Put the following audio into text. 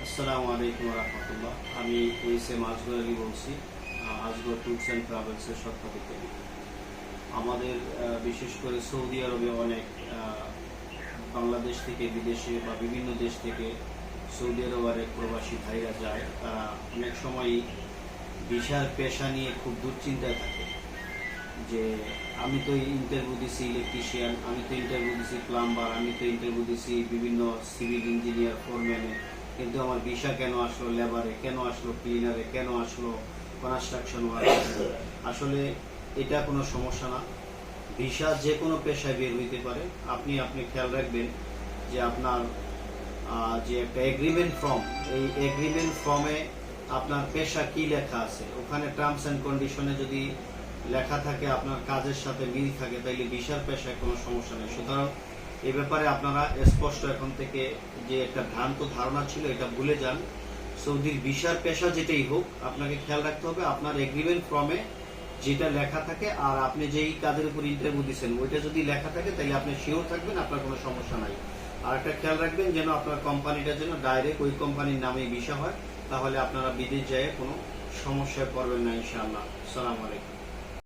আসসালামু আলাইকুম রহমতুল্লাহ। আমি ওইসএম আজগর আলী বলছি, আজগর ট্যুরস অ্যান্ড ট্রাভেলসের স্বত্বাধিকারী। আমাদের বিশেষ করে সৌদি আরবে অনেক বাংলাদেশ থেকে বিদেশে বা বিভিন্ন দেশ থেকে সৌদি আরবের প্রবাসী ভাইরা যায়। তারা অনেক সময়ই ভিসার পেশা নিয়ে খুব দুশ্চিন্তায় থাকে যে আমি তো ইন্টারভিউ দিছি ইলেকট্রিশিয়ান, আমি তো ইন্টারভিউ দিছি প্লাম্বার, আমি তো ইন্টারভিউ দিছি বিভিন্ন সিভিল ইঞ্জিনিয়ার, ফোরম্যানে, কিন্তু আমার ভিসা কেন আসলো লেবারে, কেন আসলো ক্লিনারে, কেন আসলো কনস্ট্রাকশন ওয়ার্কারে। আসলে এটা কোনো সমস্যা না, ভিসা যে কোনো পেশায় বের হইতে পারে। আপনি খেয়াল রাখবেন যে আপনার যে একটা এগ্রিমেন্ট ফর্ম, এই এগ্রিমেন্ট ফর্মে আপনার পেশা কি লেখা আছে, ওখানে টার্মস অ্যান্ড কন্ডিশনে যদি লেখা থাকে, আপনার কাজের সাথে মিল থাকে, তাইলে ভিসার পেশায় কোনো সমস্যা নেই। সুতরাং এ ব্যাপারে আপনারা স্পষ্ট এখন থেকে যে একটা ভ্রান্ত ধারণা ছিল এটা ভুলে যান। সৌদির ভিসার পেশা যেটাই হোক, আপনাকে খেয়াল রাখতে হবে আপনার এগ্রিমেন্ট ফর্মে যেটা লেখা থাকে আর আপনি যেই কাজের উপর ইন্টারভিউ দিচ্ছেন ওইটা যদি লেখা থাকে তাহলে আপনি শিওর থাকবেন আপনার কোনো সমস্যা নাই। আর একটা খেয়াল রাখবেন যেন আপনার কোম্পানিটা যেন ডাইরেক্ট ওই কোম্পানির নামে ভিসা হয়, তাহলে আপনারা বিদেশ যায় কোনো সমস্যায় পড়বেন না ইনশাআল্লাহ। আসসালামু আলাইকুম।